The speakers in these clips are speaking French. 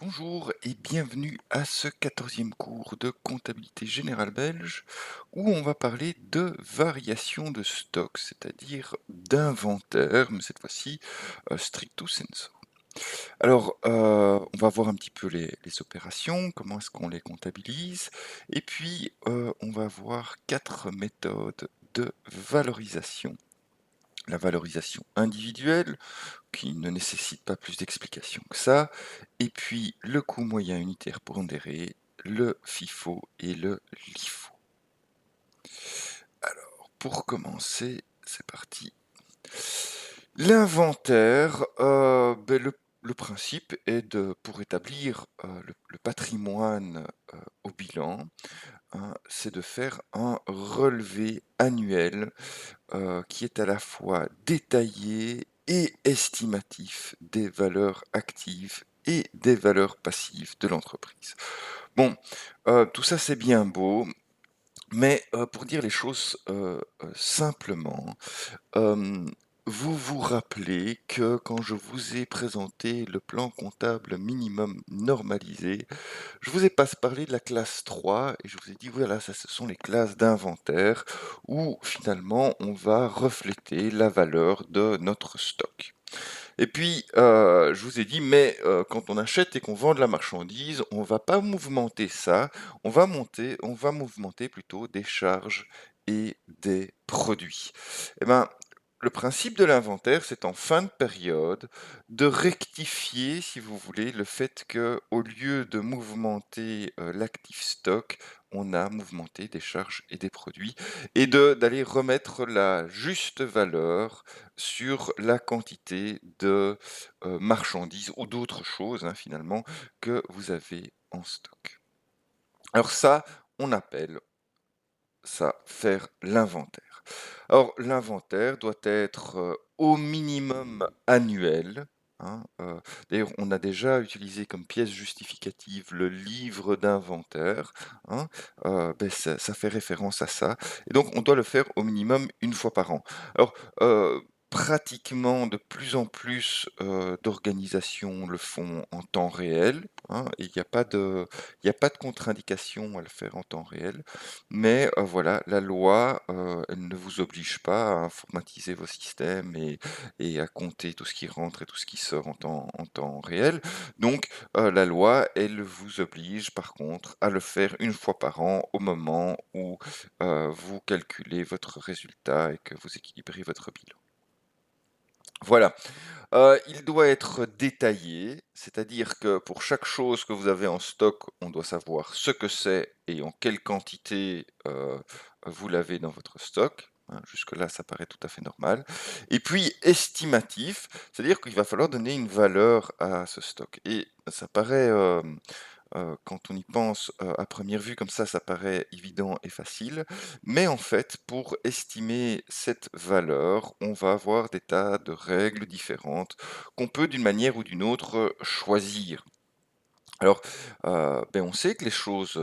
Bonjour et bienvenue à ce 14e cours de comptabilité générale belge où on va parler de variation de stock, c'est-à-dire d'inventaire, mais cette fois-ci stricto sensu. Alors, on va voir un petit peu les opérations, comment est-ce qu'on les comptabilise, et puis on va voir 4 méthodes de valorisation. La valorisation individuelle, qui ne nécessite pas plus d'explications que ça, et puis le coût moyen unitaire pondéré, le FIFO et le LIFO. Alors, pour commencer, c'est parti. L'inventaire, le principe est pour établir le patrimoine au bilan, hein, c'est de faire un relevé annuel qui est à la fois détaillé et estimatif des valeurs actives et des valeurs passives de l'entreprise. Bon, tout ça c'est bien beau, mais pour dire les choses simplement, hem, vous vous rappelez que quand je vous ai présenté le plan comptable minimum normalisé, je vous ai pas parlé de la classe 3 et je vous ai dit voilà, ça ce sont les classes d'inventaire où finalement on va refléter la valeur de notre stock. Et puis, je vous ai dit mais, quand on achète et qu'on vend de la marchandise, on va pas mouvementer ça, on va mouvementer plutôt des charges et des produits. Et ben, le principe de l'inventaire, c'est en fin de période de rectifier, si vous voulez, le fait que, au lieu de mouvementer, l'actif stock, on a mouvementé des charges et des produits et d'aller remettre la juste valeur sur la quantité de, marchandises ou d'autres choses, hein, finalement, que vous avez en stock. Alors ça, on appelle ça faire l'inventaire. Alors l'inventaire doit être, au minimum annuel, hein, d'ailleurs on a déjà utilisé comme pièce justificative le livre d'inventaire, hein, ça fait référence à ça et donc on doit le faire au minimum une fois par an. Alors, pratiquement de plus en plus, d'organisations le font en temps réel, hein, et il y a pas de contre-indication à le faire en temps réel. Mais voilà, la loi, elle ne vous oblige pas à informatiser vos systèmes et à compter tout ce qui rentre et tout ce qui sort en temps réel. Donc la loi, elle vous oblige par contre à le faire une fois par an au moment où, vous calculez votre résultat et que vous équilibrez votre bilan. Voilà. Il doit être détaillé, c'est-à-dire que pour chaque chose que vous avez en stock, on doit savoir ce que c'est et en quelle quantité, vous l'avez dans votre stock, hein. Jusque-là, ça paraît tout à fait normal et puis estimatif, c'est-à-dire qu'il va falloir donner une valeur à ce stock et ça paraît, quand on y pense, à première vue comme ça paraît évident et facile, mais en fait, pour estimer cette valeur, on va avoir des tas de règles différentes qu'on peut d'une manière ou d'une autre, choisir. Alors, on sait que les choses,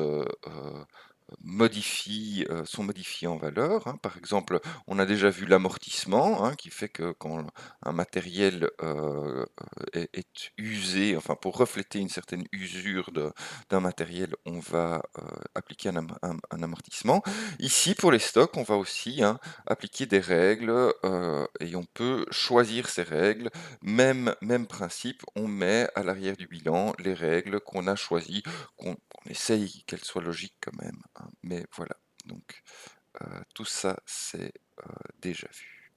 sont modifiées en valeur, hein. Par exemple, on a déjà vu l'amortissement, hein, qui fait que quand un matériel, est usé, enfin pour refléter une certaine usure d'un matériel, on va, appliquer un amortissement. Ici, pour les stocks, on va aussi, hein, appliquer des règles, et on peut choisir ces règles. Même principe, on met à l'arrière du bilan les règles qu'on a choisies, qu'on essaye qu'elles soient logiques quand même, hein, mais voilà, donc tout ça, c'est, déjà vu.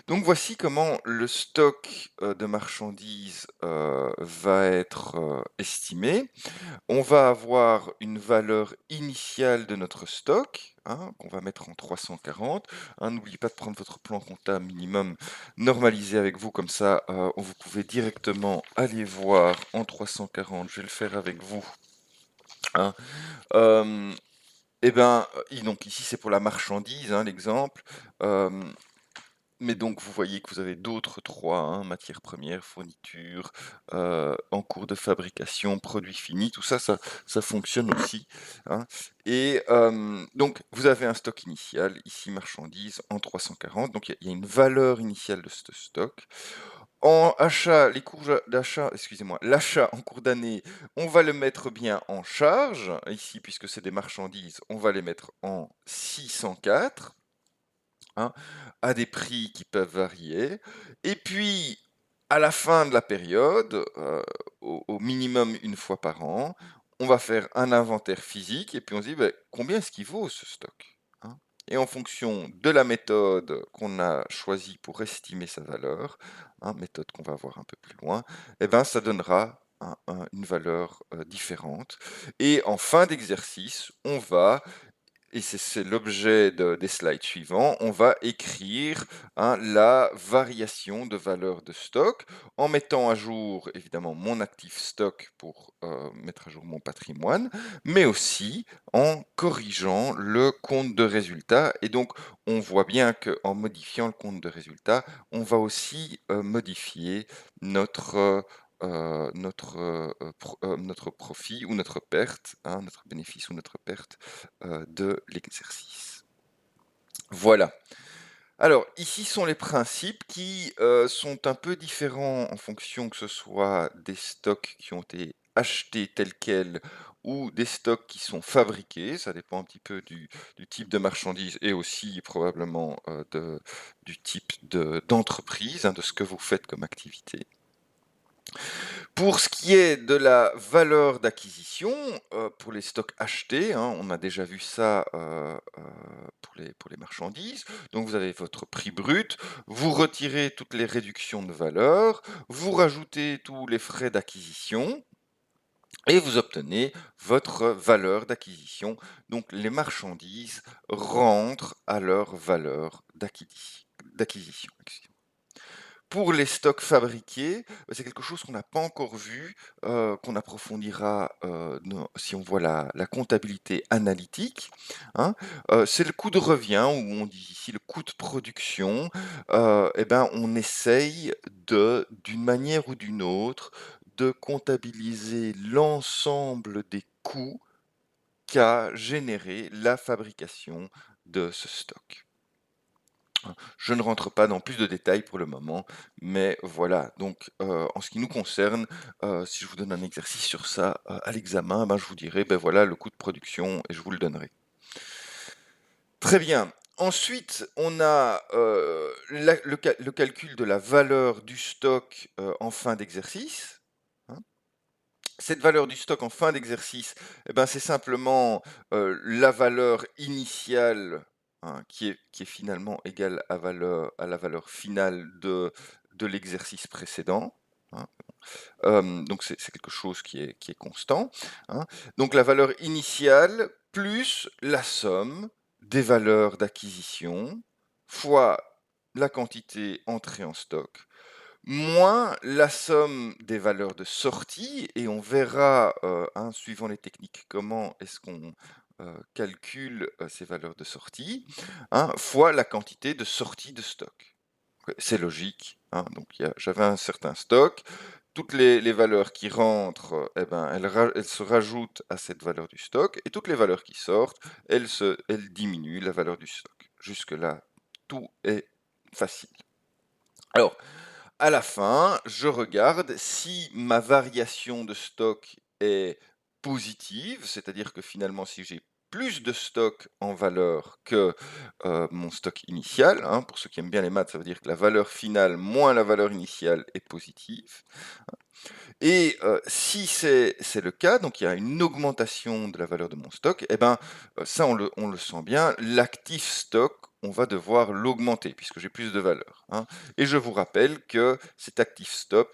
Donc voici comment le stock, de marchandises, va être, estimé. On va avoir une valeur initiale de notre stock, hein, qu'on va mettre en 340, hein. N'oubliez pas de prendre votre plan comptable minimum normalisé avec vous, comme ça, vous pouvez directement aller voir en 340. Je vais le faire avec vous, hein. Hem Et ben, donc ici, c'est pour la marchandise, hein, l'exemple. Hem, mais donc vous voyez que vous avez d'autres 3, hein, matières premières, fournitures, en cours de fabrication, produits finis, tout ça, ça fonctionne aussi, hein. Et donc vous avez un stock initial, ici marchandises en 340, donc il y a une valeur initiale de ce stock. En achat, les cours d'achat, excusez-moi, l'achat en cours d'année, on va le mettre bien en charge. Ici, puisque c'est des marchandises, on va les mettre en 604, hein, à des prix qui peuvent varier. Et puis, à la fin de la période, au minimum une fois par an, on va faire un inventaire physique et puis on se dit, ben, combien est-ce qu'il vaut ce stock, hein? Et en fonction de la méthode qu'on a choisie pour estimer sa valeur, hein, méthode qu'on va voir un peu plus loin, eh ben, ça donnera une valeur différente. Et en fin d'exercice, on va, et c'est l'objet des slides suivants, on va écrire, hein, la variation de valeur de stock en mettant à jour évidemment mon actif stock pour mettre à jour mon patrimoine, mais aussi en corrigeant le compte de résultat. Et donc on voit bien qu'en modifiant le compte de résultat, on va aussi modifier notre notre profit ou notre perte, hein, notre bénéfice ou notre perte de l'exercice. Voilà. Alors, ici sont les principes qui sont un peu différents en fonction que ce soit des stocks qui ont été achetés tels quels ou des stocks qui sont fabriqués. Ça dépend un petit peu du type de marchandise et aussi probablement du type d'entreprise, hein, de ce que vous faites comme activité. Pour ce qui est de la valeur d'acquisition, pour les stocks achetés, hein, on a déjà vu ça, pour les marchandises. Donc vous avez votre prix brut, vous retirez toutes les réductions de valeur, vous rajoutez tous les frais d'acquisition et vous obtenez votre valeur d'acquisition. Donc les marchandises rentrent à leur valeur d'acquisition. Pour les stocks fabriqués, c'est quelque chose qu'on n'a pas encore vu, qu'on approfondira, si on voit la comptabilité analytique, hein. C'est le coût de revient, ou on dit ici le coût de production. Et ben, on essaye d'une manière ou d'une autre, de comptabiliser l'ensemble des coûts qu'a généré la fabrication de ce stock. Je ne rentre pas dans plus de détails pour le moment, mais voilà. Donc, en ce qui nous concerne, si je vous donne un exercice sur ça à l'examen, ben, je vous dirai, ben voilà, le coût de production, et je vous le donnerai. Très bien. Ensuite, on a le calcul de la valeur du stock en fin d'exercice, hein. Cette valeur du stock en fin d'exercice, eh ben, c'est simplement la valeur initiale, hein, qui est finalement égale à la valeur finale de l'exercice précédent, hein. Donc c'est quelque chose qui est constant, hein. Donc la valeur initiale plus la somme des valeurs d'acquisition fois la quantité entrée en stock moins la somme des valeurs de sortie, et on verra, hein, suivant les techniques, comment est-ce qu'on calcule ces valeurs de sortie, hein, fois la quantité de sortie de stock. C'est logique, hein, donc j'avais un certain stock, toutes les valeurs qui rentrent, eh ben, elles se rajoutent à cette valeur du stock, et toutes les valeurs qui sortent, elles diminuent la valeur du stock. Jusque-là, tout est facile. Alors, à la fin, je regarde si ma variation de stock est positive, c'est-à-dire que finalement, si j'ai plus de stock en valeur que mon stock initial, hein, pour ceux qui aiment bien les maths, ça veut dire que la valeur finale moins la valeur initiale est positive. Et si c'est le cas, donc il y a une augmentation de la valeur de mon stock, eh ben, ça on le sent bien, l'actif stock, on va devoir l'augmenter puisque j'ai plus de valeur, hein. Et je vous rappelle que cet actif stock,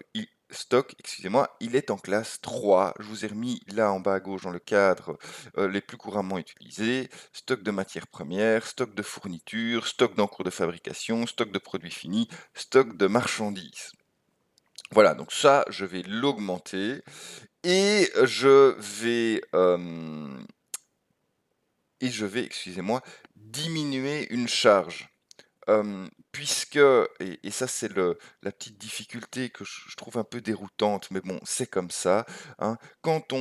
excusez-moi, il est en classe 3. Je vous ai remis là en bas à gauche dans le cadre les plus couramment utilisés: stock de matières premières, stock de fournitures, stock d'encours de fabrication, stock de produits finis, stock de marchandises. Voilà, donc ça, je vais l'augmenter et excusez-moi, diminuer une charge. Puisque, et ça c'est la petite difficulté que je trouve un peu déroutante, mais bon, c'est comme ça, hein. Quand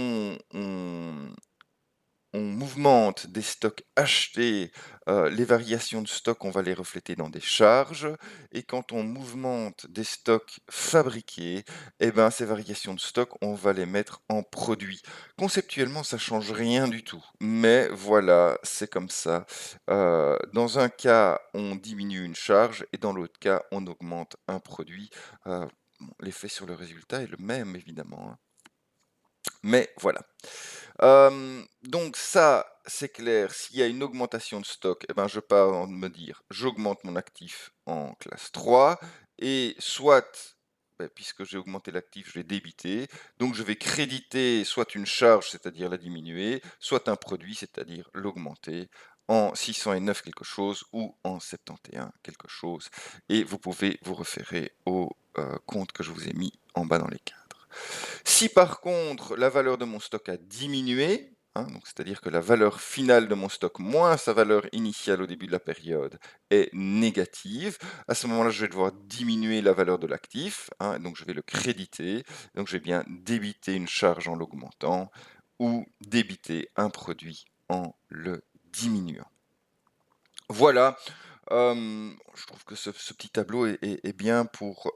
on mouvemente des stocks achetés, les variations de stock, on va les refléter dans des charges et quand on mouvemente des stocks fabriqués, eh ben, ces variations de stock, on va les mettre en produits. Conceptuellement, ça change rien du tout, mais voilà, c'est comme ça. Dans un cas, on diminue une charge et dans l'autre cas, on augmente un produit. Bon, l'effet sur le résultat est le même évidemment, hein, mais voilà. Donc ça, c'est clair, s'il y a une augmentation de stock, eh ben, je pars en me dire: «J'augmente mon actif en classe 3 et soit, puisque j'ai augmenté l'actif, je vais débiter, donc je vais créditer soit une charge, c'est-à-dire la diminuer, soit un produit, c'est-à-dire l'augmenter en 609 quelque chose ou en 71 quelque chose» et vous pouvez vous référer au, compte que je vous ai mis en bas dans les cadres. Si par contre la valeur de mon stock a diminué, hein, donc c'est-à-dire que la valeur finale de mon stock moins sa valeur initiale au début de la période est négative, à ce moment-là, je vais devoir diminuer la valeur de l'actif, hein, donc je vais le créditer, donc je vais bien débiter une charge en l'augmentant ou débiter un produit en le diminuant. Voilà, je trouve que ce petit tableau est bien pour,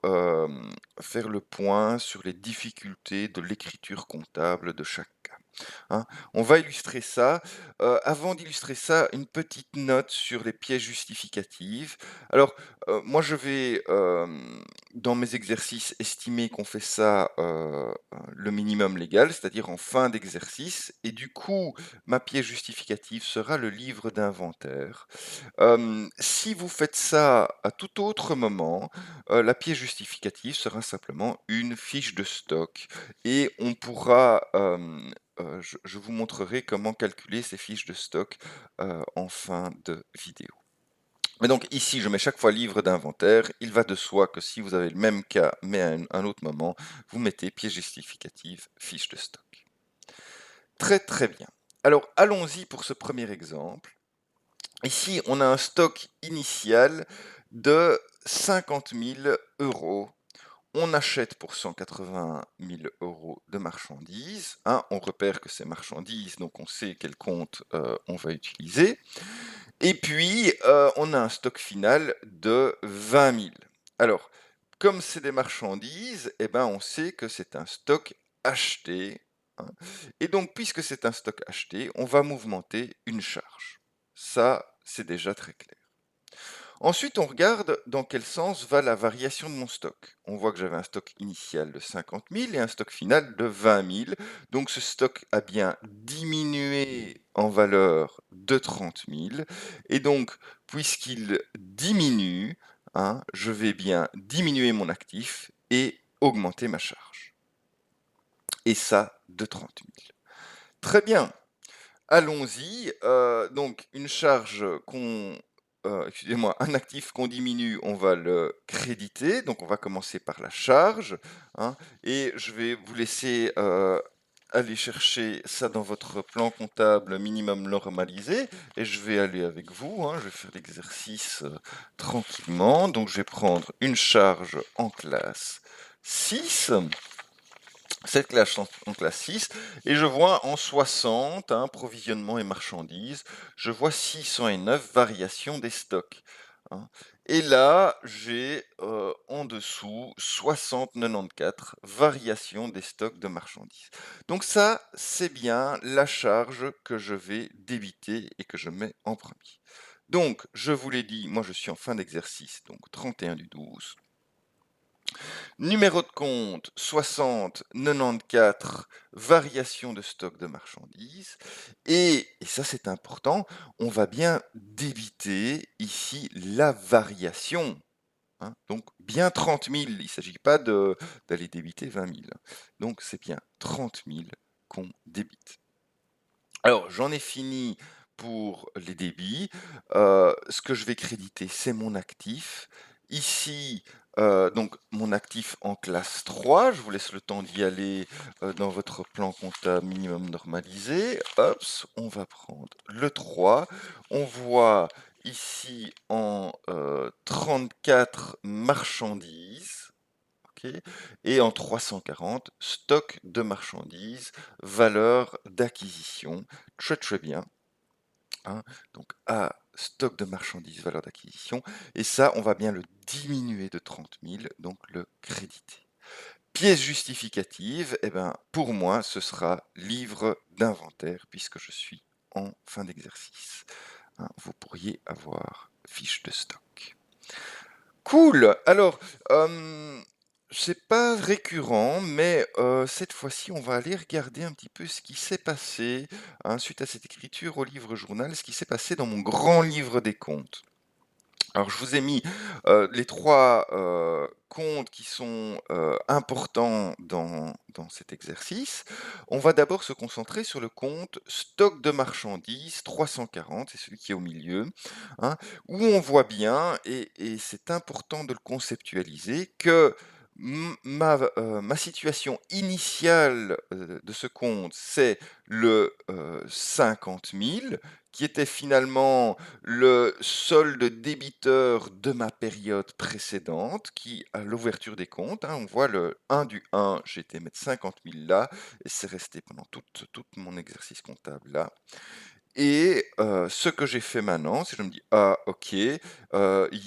faire le point sur les difficultés de l'écriture comptable de chaque cas, hein. On va illustrer ça. Avant d'illustrer ça, une petite note sur les pièces justificatives. Alors, moi je vais, dans mes exercices estimer qu'on fait ça, le minimum légal, c'est-à-dire en fin d'exercice et du coup, ma pièce justificative sera le livre d'inventaire. Si vous faites ça à tout autre moment, la pièce justificative sera simplement une fiche de stock et on pourra, je vous montrerai comment calculer ces fiches de stock, en fin de vidéo. Mais donc ici, je mets chaque fois livre d'inventaire. Il va de soi que si vous avez le même cas, mais à un autre moment, vous mettez pièce justificative, fiche de stock. Très, très bien. Alors allons-y pour ce premier exemple. Ici, on a un stock initial de 50 000 euros. On achète pour 180 000 euros de marchandises, hein. On repère que c'est marchandises, donc on sait quel compte on va utiliser. Et puis, on a un stock final de 20 000. Alors, comme c'est des marchandises, eh ben, on sait que c'est un stock acheté, hein. Et donc, puisque c'est un stock acheté, on va mouvementer une charge. Ça, c'est déjà très clair. Ensuite, on regarde dans quel sens va la variation de mon stock. On voit que j'avais un stock initial de 50 000 et un stock final de 20 000. Donc ce stock a bien diminué en valeur de 30 000. Et donc, puisqu'il diminue, hein, je vais bien diminuer mon actif et augmenter ma charge. Et ça, de 30 000. Très bien. Allons-y. Donc, une charge excusez-moi, un actif qu'on diminue, on va le créditer. Donc, on va commencer par la charge, hein, et je vais vous laisser aller chercher ça dans votre plan comptable minimum normalisé. Et je vais aller avec vous, hein, je vais faire l'exercice tranquillement. Donc, je vais prendre une charge en classe 6. Cette classe en classe 6, et je vois en 60, hein, provisionnement et marchandises, je vois 609 variations des stocks, hein. Et là, j'ai en dessous 6094 variations des stocks de marchandises. Donc ça, c'est bien la charge que je vais débiter et que je mets en premier. Donc, je vous l'ai dit, moi je suis en fin d'exercice, donc 31 du 12. Numéro de compte 6094, variation de stock de marchandises. Et ça c'est important, on va bien débiter ici la variation, hein. Donc bien 30 000, il ne s'agit pas d'aller débiter 20 000. Donc c'est bien 30 000 qu'on débite. Alors j'en ai fini pour les débits. Ce que je vais créditer, c'est mon actif. Ici, donc mon actif en classe 3, je vous laisse le temps d'y aller dans votre plan comptable minimum normalisé. Hop, on va prendre le 3. On voit ici en 34 marchandises. Ok. ok. Et en 340, stock de marchandises, valeur d'acquisition. Très très bien, hein. Donc A, stock de marchandises, valeur d'acquisition. Et ça, on va bien le diminuer de 30 000, donc le créditer. Pièce justificative, eh ben, pour moi, ce sera livre d'inventaire, puisque je suis en fin d'exercice, hein. Vous pourriez avoir fiche de stock. Cool. Alors, c'est pas récurrent, mais cette fois-ci, on va aller regarder un petit peu ce qui s'est passé, hein, suite à cette écriture au livre journal, ce qui s'est passé dans mon grand livre des comptes. Alors, je vous ai mis les trois comptes qui sont importants dans cet exercice. On va d'abord se concentrer sur le compte stock de marchandises 340, c'est celui qui est au milieu, hein, où on voit bien, et c'est important de le conceptualiser, que ma situation initiale de ce compte, c'est le 50 000, qui était finalement le solde débiteur de ma période précédente, qui, à l'ouverture des comptes, hein, on voit le 1 du 1, j'ai été mettre 50 000 là, et c'est resté pendant tout mon exercice comptable là. Et ce que j'ai fait maintenant, c'est que je me dis, ah ok, il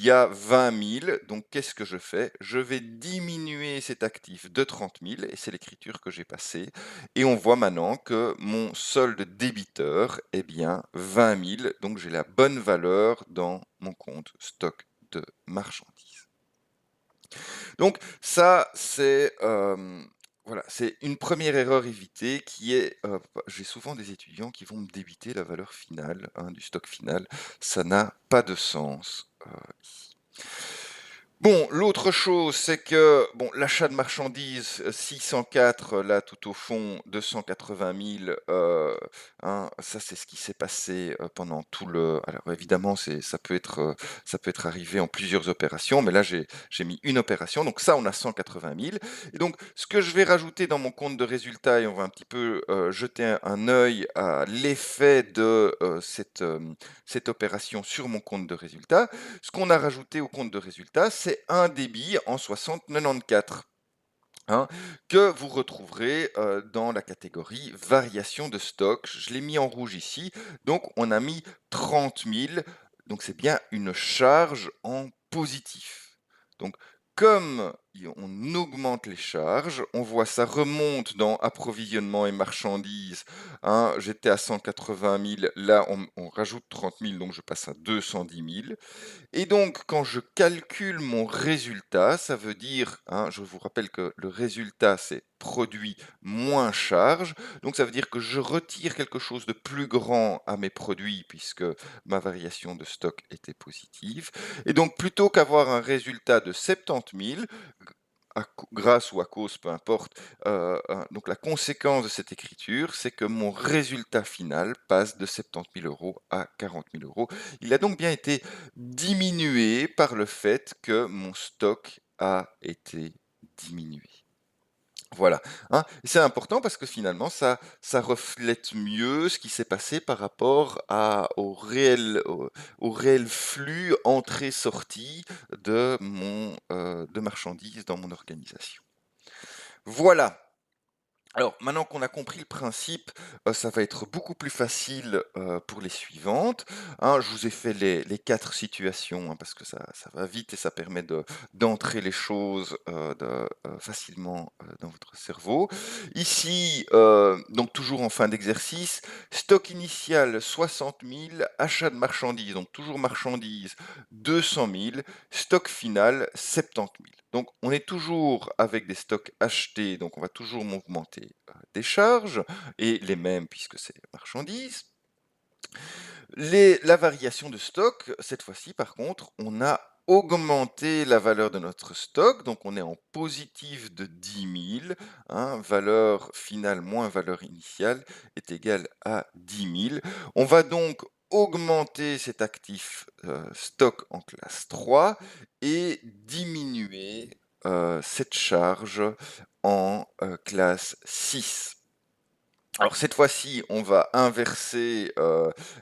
y a 20 000, donc qu'est-ce que je fais? Je vais diminuer cet actif de 30 000, et c'est l'écriture que j'ai passée. Et on voit maintenant que mon solde débiteur est bien 20 000, donc j'ai la bonne valeur dans mon compte stock de marchandises. Donc ça, c'est voilà, c'est une première erreur évitée qui est, j'ai souvent des étudiants qui vont me débiter la valeur finale, hein, du stock final. Ça n'a pas de sens ici. Bon, l'autre chose, c'est que bon, l'achat de marchandises 604, là tout au fond, 280 000, hein, ça c'est ce qui s'est passé pendant tout le. Alors évidemment, ça peut être arrivé en plusieurs opérations, mais là j'ai mis une opération, donc ça on a 180 000. Et donc ce que je vais rajouter dans mon compte de résultat, et on va un petit peu jeter un œil à l'effet de cette opération sur mon compte de résultat. Ce qu'on a rajouté au compte de résultat, c'est un débit en 6094, hein, que vous retrouverez dans la catégorie variation de stock. Je l'ai mis en rouge ici, donc on a mis 30 000, donc c'est bien une charge en positif. Donc comme on augmente les charges, on voit ça remonte dans approvisionnement et marchandises, hein, j'étais à 180 000, là on rajoute 30 000, donc je passe à 210 000. Et donc, quand je calcule mon résultat, ça veut dire, hein, je vous rappelle que le résultat, c'est produit moins charge. Donc, ça veut dire que je retire quelque chose de plus grand à mes produits puisque ma variation de stock était positive. Et donc, plutôt qu'avoir un résultat de 70 000, grâce ou à cause, peu importe, donc la conséquence de cette écriture, c'est que mon résultat final passe de 70 000 euros à 40 000 euros. Il a donc bien été diminué par le fait que mon stock a été diminué. Voilà, hein. C'est important parce que finalement, ça reflète mieux ce qui s'est passé par rapport au réel flux entrée-sortie de marchandises dans mon organisation. Voilà. Alors, maintenant qu'on a compris le principe, ça va être beaucoup plus facile pour les suivantes, hein. Je vous ai fait les 4 situations, hein, parce que ça va vite et ça permet d'entrer les choses facilement dans votre cerveau. Ici, donc toujours en fin d'exercice, stock initial 60 000, achat de marchandises, donc toujours marchandises 200 000, stock final 70 000. Donc on est toujours avec des stocks achetés, donc on va toujours augmenter des charges, et les mêmes puisque c'est marchandises. La variation de stock, cette fois-ci par contre, on a augmenté la valeur de notre stock, donc on est en positif de 10 000, hein, valeur finale moins valeur initiale est égale à 10 000. On va donc augmenter cet actif stock en classe 3 et diminuer cette charge en classe 6. Alors cette fois-ci, on va inverser,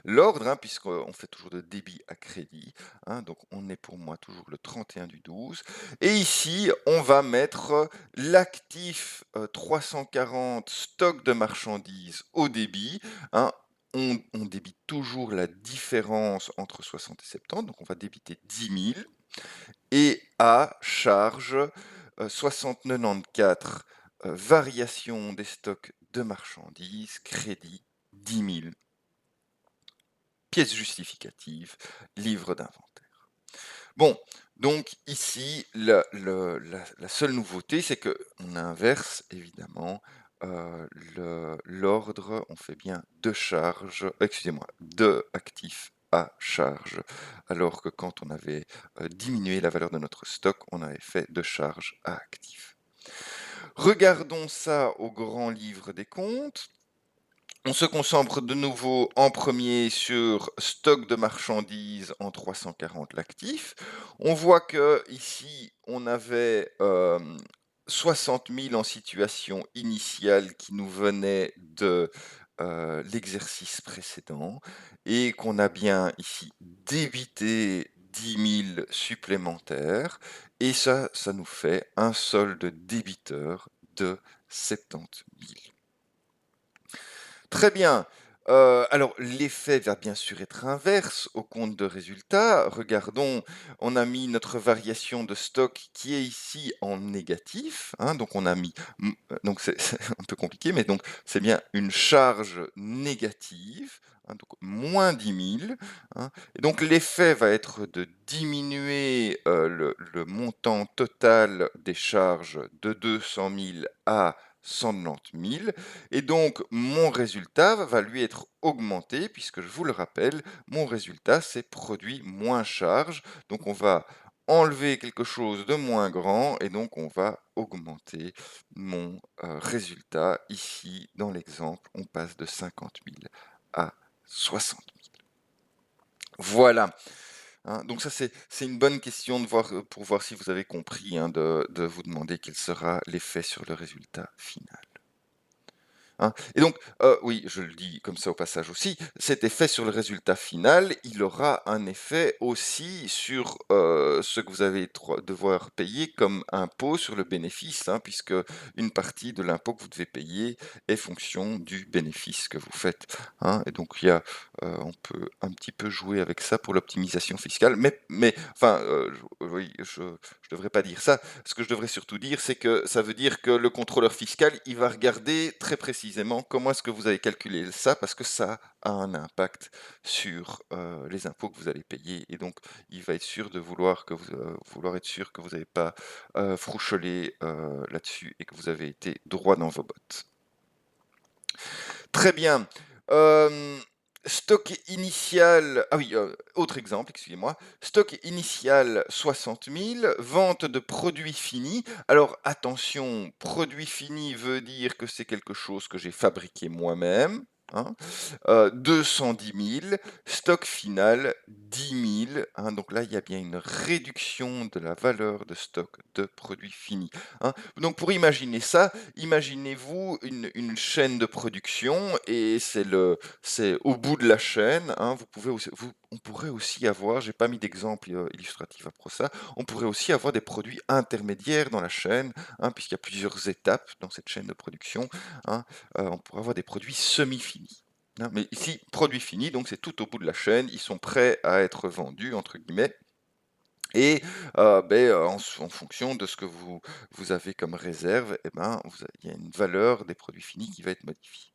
l'ordre, hein, puisqu'on fait toujours de débit à crédit, hein, donc on est pour moi toujours le 31 du 12 et ici, on va mettre l'actif, 340 stock de marchandises au débit, hein. On débite toujours la différence entre 60 et 70, donc on va débiter 10 000 et à charge, 60,94, variation des stocks de marchandises, crédit 10 000, pièces justificatives, livre d'inventaire. Bon, donc ici, la seule nouveauté, c'est qu'on inverse évidemment l'ordre, on fait bien de charge, excusez-moi, de actifs à charge, alors que quand on avait diminué la valeur de notre stock, on avait fait de charge à actifs. Regardons ça au grand livre des comptes. On se concentre de nouveau en premier sur stock de marchandises en 340 l'actif. On voit que ici on avait 60 000 en situation initiale qui nous venait de l'exercice précédent et qu'on a bien ici débité 10 000 supplémentaires et ça nous fait un solde débiteur de 70 000. Très bien. Alors l'effet va bien sûr être inverse au compte de résultat. Regardons, on a mis notre variation de stock qui est ici en négatif, hein, donc on a mis, donc c'est un peu compliqué, mais donc c'est bien une charge négative, hein, donc moins 10 000, hein. Et donc l'effet va être de diminuer le montant total des charges de 200 000 à 190 000 et donc mon résultat va lui être augmenté puisque je vous le rappelle, mon résultat c'est produit moins charge. Donc on va enlever quelque chose de moins grand et donc on va augmenter mon résultat. Ici, dans l'exemple, on passe de 50 000 à 60 000. Voilà. Hein, donc ça, c'est une bonne question de voir, pour voir si vous avez compris, hein, de vous demander quel sera l'effet sur le résultat final. Hein. Et donc, oui, je le dis comme ça au passage aussi, cet effet sur le résultat final, il aura un effet aussi sur ce que vous allez devoir payer comme impôt sur le bénéfice, hein, puisque une partie de l'impôt que vous devez payer est fonction du bénéfice que vous faites, hein. Et donc, on peut un petit peu jouer avec ça pour l'optimisation fiscale, mais enfin, oui, je devrais pas dire ça. Ce que je devrais surtout dire, c'est que ça veut dire que le contrôleur fiscal, il va regarder très précisément comment est-ce que vous avez calculé ça, parce que ça a un impact sur les impôts que vous allez payer. Et donc, il va être sûr de vouloir être sûr que vous n'avez pas froucholé là-dessus et que vous avez été droit dans vos bottes. Très bien. Stock initial, ah oui, autre exemple, excusez-moi. Stock initial 60 000, vente de produits finis. Alors attention, produit fini veut dire que c'est quelque chose que j'ai fabriqué moi-même, hein. 210 000, stock final 10 000, hein. Donc là, il y a bien une réduction de la valeur de stock de produits finis, hein. Donc pour imaginer ça, imaginez-vous une chaîne de production et c'est au bout de la chaîne, hein, on pourrait aussi avoir, j'ai pas mis d'exemple illustratif après ça, on pourrait aussi avoir des produits intermédiaires dans la chaîne, hein, puisqu'il y a plusieurs étapes dans cette chaîne de production, hein. On pourrait avoir des produits semi-finis, hein. Mais ici, produits finis, donc c'est tout au bout de la chaîne, ils sont prêts à être vendus, entre guillemets. Et en fonction de ce que vous avez comme réserve, eh ben, il y a une valeur des produits finis qui va être modifiée.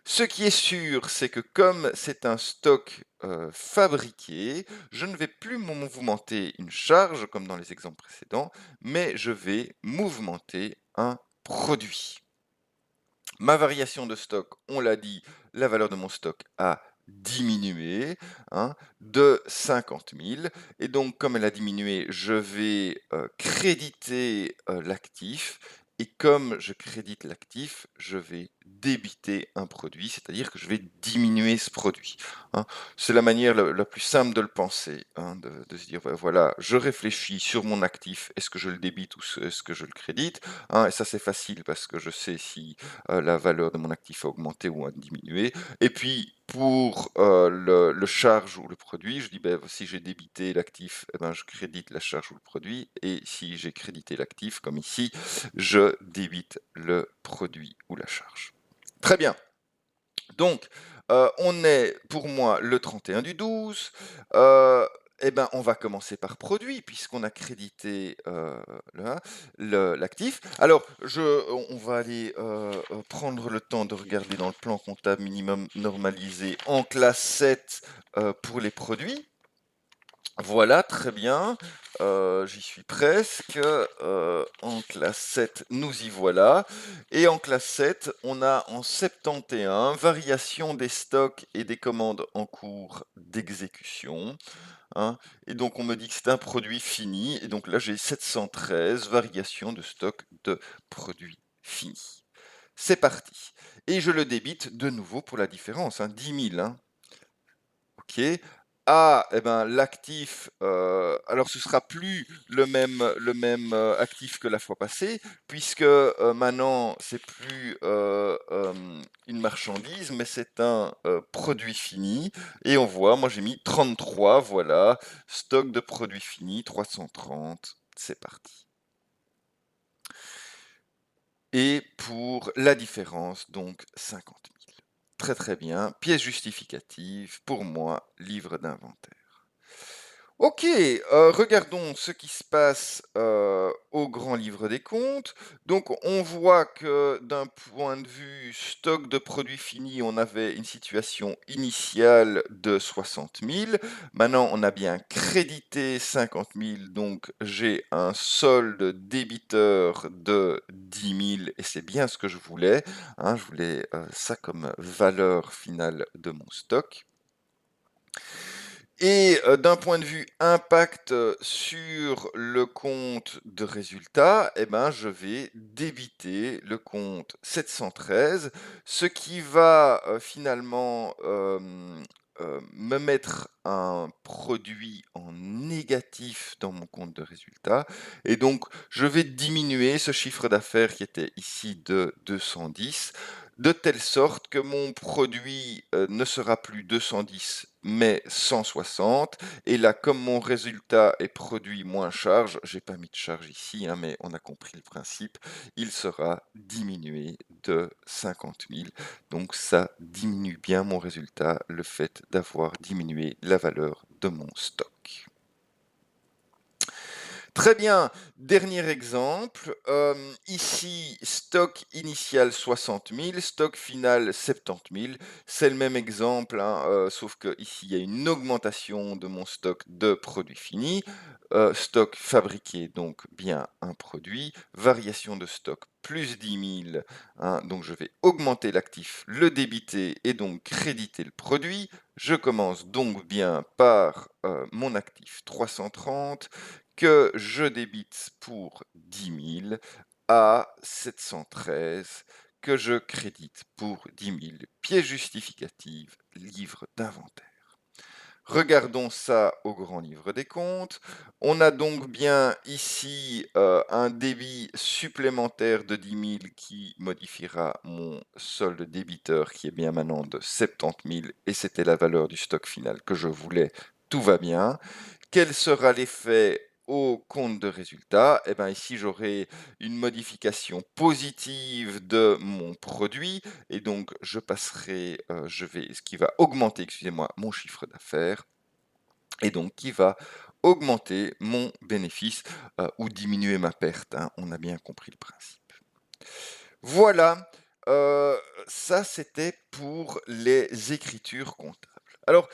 Ce qui est sûr, c'est que comme c'est un stock fabriqué, je ne vais plus mouvementer une charge comme dans les exemples précédents, mais je vais mouvementer un produit. Ma variation de stock, on l'a dit, la valeur de mon stock a diminué, hein, de 50 000. Et donc, comme elle a diminué, je vais créditer l'actif et comme je crédite l'actif, je vais débiter un produit, c'est-à-dire que je vais diminuer ce produit, hein. C'est la manière la plus simple de le penser, hein, de se dire, bah, voilà, je réfléchis sur mon actif, est-ce que je le débite ou est-ce que je le crédite, hein, et ça c'est facile parce que je sais si la valeur de mon actif a augmenté ou a diminué. Et puis pour le charge ou le produit, je dis, ben, si j'ai débité l'actif, eh ben, je crédite la charge ou le produit, et si j'ai crédité l'actif, comme ici, je débite le produit ou la charge. Très bien. Donc, on est pour moi le 31/12. Eh ben, on va commencer par produit puisqu'on a crédité l'actif. Alors, on va aller prendre le temps de regarder dans le plan comptable minimum normalisé en classe 7 pour les produits. Voilà, très bien. J'y suis presque. En classe 7, nous y voilà. Et en classe 7, on a en 71, variation des stocks et des commandes en cours d'exécution, hein. Et donc, on me dit que c'est un produit fini. Et donc là, j'ai 713, variation de stock de produits finis. C'est parti. Et je le débite de nouveau pour la différence, hein, 10 000, hein. OK. Ah, eh ben, l'actif, alors ce sera plus le même actif que la fois passée, puisque maintenant, c'est plus une marchandise, mais c'est un produit fini. Et on voit, moi j'ai mis 33, voilà, stock de produits finis, 330, c'est parti. Et pour la différence, donc 50 000. Très très bien. Pièce justificative, pour moi, livre d'inventaire. Ok, regardons ce qui se passe au grand livre des comptes. Donc, on voit que d'un point de vue stock de produits finis, on avait une situation initiale de 60 000. Maintenant, on a bien crédité 50 000, donc j'ai un solde débiteur de 10 000 et c'est bien ce que je voulais, hein. Je voulais ça comme valeur finale de mon stock. Et d'un point de vue impact sur le compte de résultat, eh ben, je vais débiter le compte 713, ce qui va finalement me mettre un produit en négatif dans mon compte de résultat. Et donc, je vais diminuer ce chiffre d'affaires qui était ici de 210, de telle sorte que mon produit ne sera plus 210 mais 160. Et là, comme mon résultat est produit moins charge, j'ai pas mis de charge ici, hein, mais on a compris le principe, il sera diminué de 50 000. Donc ça diminue bien mon résultat, le fait d'avoir diminué la valeur de mon stock. Très bien, dernier exemple. Ici, stock initial 60 000, stock final 70 000. C'est le même exemple, hein, sauf que ici il y a une augmentation de mon stock de produits finis. Stock fabriqué, donc bien un produit. Variation de stock plus 10 000, hein, donc je vais augmenter l'actif, le débiter et donc créditer le produit. Je commence donc bien par mon actif 330 que je débite pour 10 000 à 713 que je crédite pour 10 000. Pièce justificative, livre d'inventaire. Regardons ça au grand livre des comptes. On a donc bien ici un débit supplémentaire de 10 000 qui modifiera mon solde débiteur qui est bien maintenant de 70 000 et c'était la valeur du stock final que je voulais. Tout va bien. Quel sera l'effet au compte de résultat? Eh bien ici, j'aurai une modification positive de mon produit et donc je passerai, ce qui va augmenter, excusez-moi, mon chiffre d'affaires et donc qui va augmenter mon bénéfice ou diminuer ma perte, hein. On a bien compris le principe. Voilà, ça c'était pour les écritures comptables. Alors,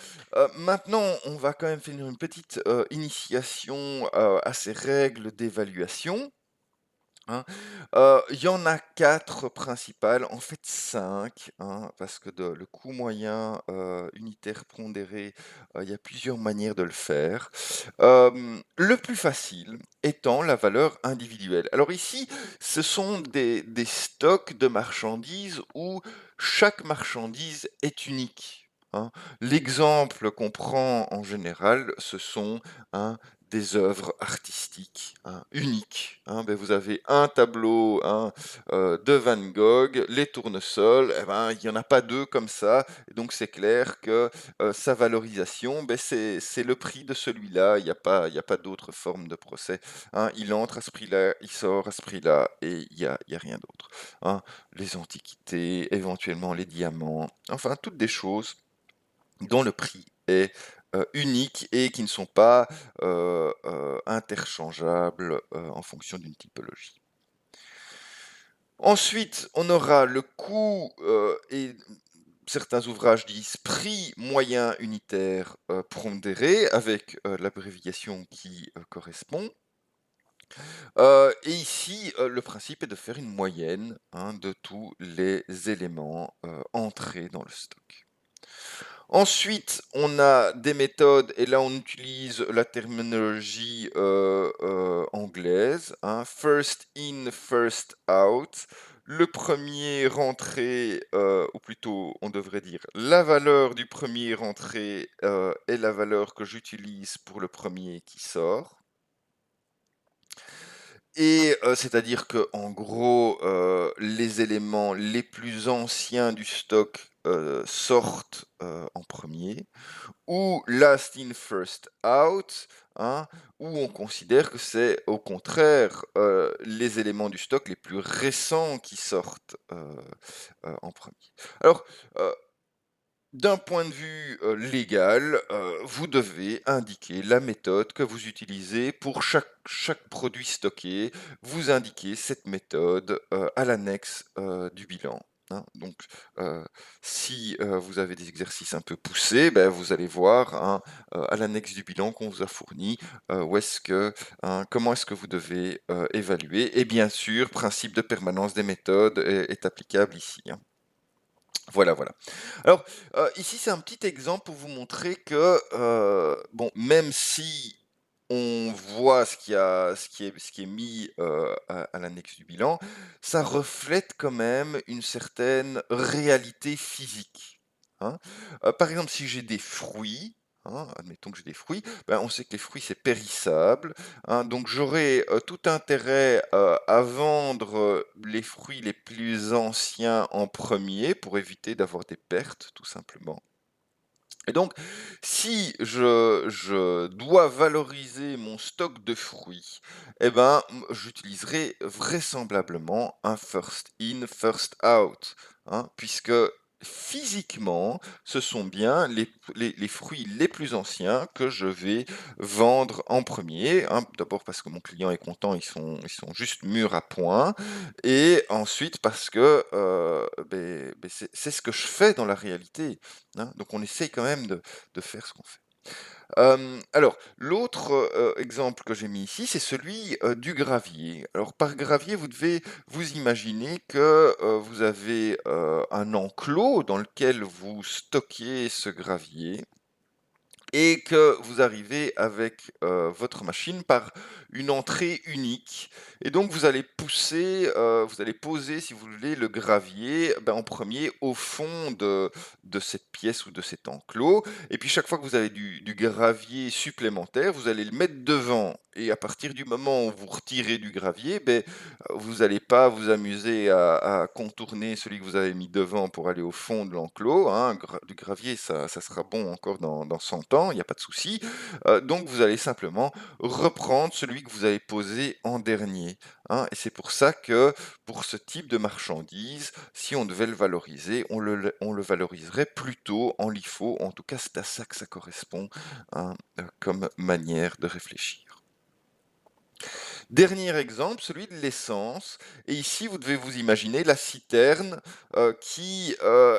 maintenant, on va quand même faire une petite initiation à ces règles d'évaluation. Hein. Il y en a 4 principales, en fait 5, hein, parce que le coût moyen unitaire pondéré, il y a plusieurs manières de le faire. Le plus facile étant la valeur individuelle. Alors ici, ce sont des stocks de marchandises où chaque marchandise est unique. Hein. L'exemple qu'on prend en général, ce sont, hein, des œuvres artistiques, hein, uniques. Hein. Ben, vous avez un tableau, hein, de Van Gogh, les tournesols, eh ben, il n'y en a pas deux comme ça, et donc c'est clair que sa valorisation, ben, c'est le prix de celui-là, il y a pas d'autre forme de procès. Hein. Il entre à ce prix-là, il sort à ce prix-là, et il y a rien d'autre. Hein. Les antiquités, éventuellement les diamants, enfin toutes des choses dont le prix est unique et qui ne sont pas interchangeables en fonction d'une typologie. Ensuite, on aura le coût et certains ouvrages disent prix moyen unitaire pondéré avec l'abréviation qui correspond. Et ici, le principe est de faire une moyenne, hein, de tous les éléments entrés dans le stock. Ensuite, on a des méthodes, et là on utilise la terminologie anglaise, hein, first in, first out. Le premier rentré, ou plutôt on devrait dire la valeur du premier rentré est la valeur que j'utilise pour le premier qui sort. Et c'est-à-dire que en gros, les éléments les plus anciens du stock sortent en premier, ou last in, first out, hein, où on considère que c'est au contraire les éléments du stock les plus récents qui sortent en premier. Alors, d'un point de vue légal, vous devez indiquer la méthode que vous utilisez pour chaque produit stocké. Vous indiquez cette méthode à l'annexe du bilan. Hein. Donc, si vous avez des exercices un peu poussés, ben, vous allez voir, hein, à l'annexe du bilan qu'on vous a fourni hein, comment est-ce que vous devez évaluer. Et bien sûr, principe de permanence des méthodes est applicable ici. Hein. Voilà, voilà. Alors, ici, c'est un petit exemple pour vous montrer que, bon, même si on voit ce qui est mis à l'annexe du bilan, ça reflète quand même une certaine réalité physique. Hein. Par exemple, si j'ai des fruits, hein, admettons que j'ai des fruits, ben, on sait que les fruits, c'est périssable. Hein, donc j'aurai tout intérêt à vendre les fruits les plus anciens en premier pour éviter d'avoir des pertes, tout simplement. Et donc, si je dois valoriser mon stock de fruits, eh ben, j'utiliserai vraisemblablement un first in, first out, hein, puisque physiquement, ce sont bien les fruits les plus anciens que je vais vendre en premier. Hein. D'abord parce que mon client est content, ils sont juste mûrs à point. Et ensuite parce que c'est ce que je fais dans la réalité. Hein. Donc on essaye quand même de faire ce qu'on fait. Alors, l'autre exemple que j'ai mis ici, c'est celui du gravier. Alors, par gravier, vous devez vous imaginer que vous avez un enclos dans lequel vous stockez ce gravier et que vous arrivez avec votre machine par une entrée unique. Et donc vous allez vous allez poser, si vous voulez, le gravier en premier au fond de cette pièce ou de cet enclos. Et puis chaque fois que vous avez du gravier supplémentaire, vous allez le mettre devant. Et à partir du moment où vous retirez du gravier, vous n'allez pas vous amuser à contourner celui que vous avez mis devant pour aller au fond de l'enclos. Hein. Du gravier, ça sera bon encore dans 100 ans, il n'y a pas de souci. Donc vous allez simplement reprendre celui que vous avez posé en dernier. Hein. Et c'est pour ça que pour ce type de marchandise, si on devait le valoriser, on le valoriserait plutôt en LIFO. En tout cas, c'est à ça que ça correspond, hein, comme manière de réfléchir. Dernier exemple, celui de l'essence. Et ici, vous devez vous imaginer la citerne qui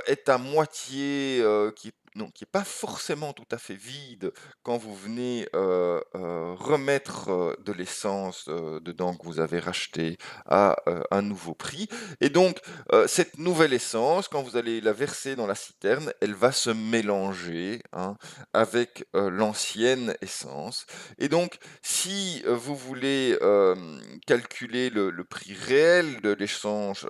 est à moitié, qui est donc qui est pas forcément tout à fait vide quand vous venez, remettre, de l'essence, dedans que vous avez racheté à, un nouveau prix et donc cette nouvelle essence, quand vous allez la verser dans la citerne, elle va se mélanger, hein, avec, l'ancienne essence et donc si, vous voulez, calculer le prix réel de l'échange,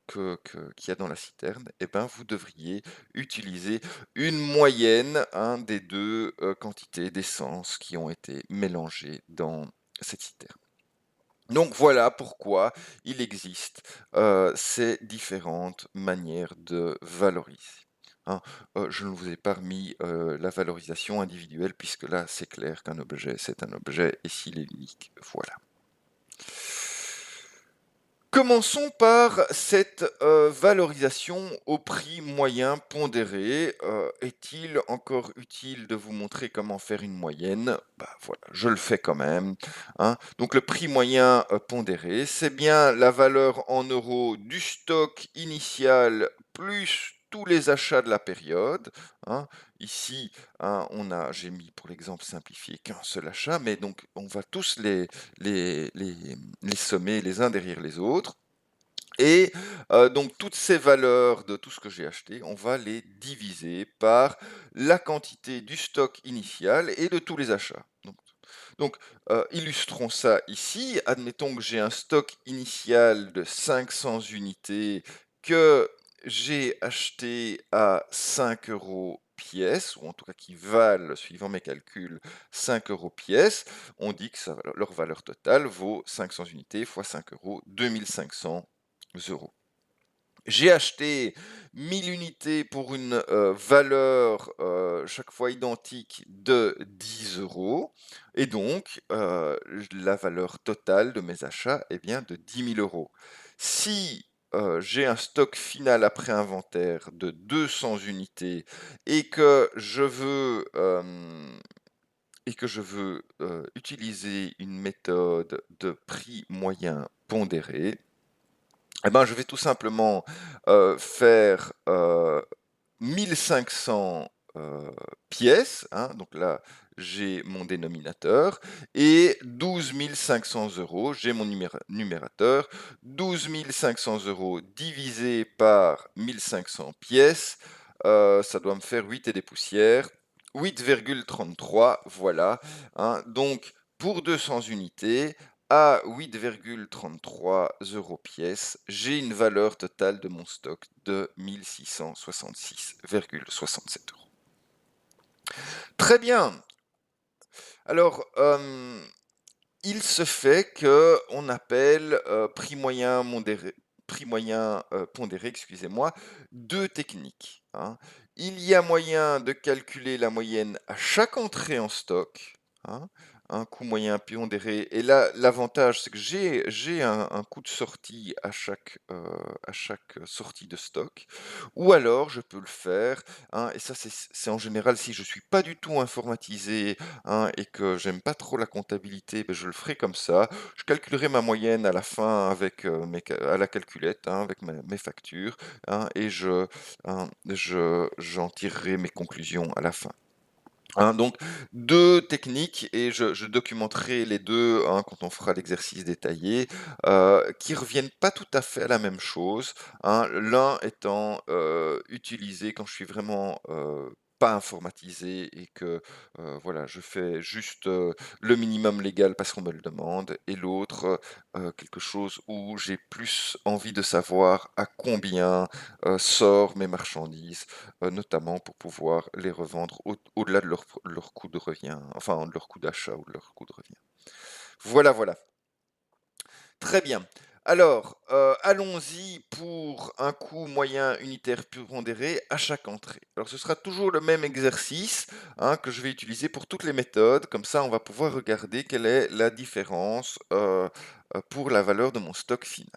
qu'il y a dans la citerne et ben, vous devriez utiliser une moyenne, hein, des 2 quantités d'essence qui ont été mélangées dans cette citerne. Donc voilà pourquoi il existe, ces différentes manières de valoriser, hein. Je ne vous ai pas remis, la valorisation individuelle puisque là, c'est clair qu'un objet, c'est un objet et s'il est unique, voilà. Commençons par cette, valorisation au prix moyen pondéré. Est-il encore utile de vous montrer comment faire une moyenne? Bah, voilà, je le fais quand même, hein. Donc le prix moyen, pondéré, c'est bien la valeur en euros du stock initial plus tous les achats de la période, hein. Ici, hein, j'ai mis pour l'exemple simplifié qu'un seul achat, mais donc on va tous les sommer les uns derrière les autres et donc toutes ces valeurs de tout ce que j'ai acheté, on va les diviser par la quantité du stock initial et de tous les achats. Donc, illustrons ça ici. Admettons que j'ai un stock initial de 500 unités que j'ai acheté à 5 € pièce, ou en tout cas qui valent, suivant mes calculs, 5 € pièce. On dit que leur valeur totale vaut 500 unités fois 5 €, 2 500 €. J'ai acheté 1000 unités pour une valeur chaque fois identique de 10 € et donc la valeur totale de mes achats est bien de 10 000 €. Si j'ai un stock final après inventaire de 200 unités et que je veux, utiliser une méthode de prix moyen pondéré, eh ben, je vais tout simplement faire 1500 pièces, hein, donc là j'ai mon dénominateur, et 12 500 €, j'ai mon numérateur, 12 500 € divisé par 1500 pièces, ça doit me faire 8 et des poussières, 8,33, voilà, hein. Donc pour 200 unités, à 8,33 € pièce, j'ai une valeur totale de mon stock de 1666,67 €. Très bien. Alors, il se fait qu'on appelle prix moyen pondéré, excusez-moi, deux techniques, hein. Il y a moyen de calculer la moyenne à chaque entrée en stock, hein, un coût moyen pondéré. Et là, l'avantage, c'est que j'ai un coût de sortie à chaque sortie de stock. Ou alors, je peux le faire, hein, et ça, c'est en général si je suis pas du tout informatisé, hein, et que j'aime pas trop la comptabilité, ben, je le ferai comme ça. Je calculerai ma moyenne à la fin avec, à la calculette, hein, avec mes factures, hein, et j'en tirerai mes conclusions à la fin. Hein, donc 2 techniques et je documenterai les 2, hein, quand on fera l'exercice détaillé, qui reviennent pas tout à fait à la même chose, hein. L'un étant, utilisé quand je suis vraiment, pas informatisé et que, voilà, je fais juste, le minimum légal parce qu'on me le demande et l'autre, quelque chose où j'ai plus envie de savoir à combien, sortent mes marchandises, notamment pour pouvoir les revendre au-delà de leur coût de revient, enfin de leur coût d'achat ou de leur coût de revient. Voilà, voilà. Très bien. Alors, allons-y pour un coût moyen unitaire pondéré à chaque entrée. Alors, ce sera toujours le même exercice, hein, que je vais utiliser pour toutes les méthodes. Comme ça, on va pouvoir regarder quelle est la différence pour la valeur de mon stock final.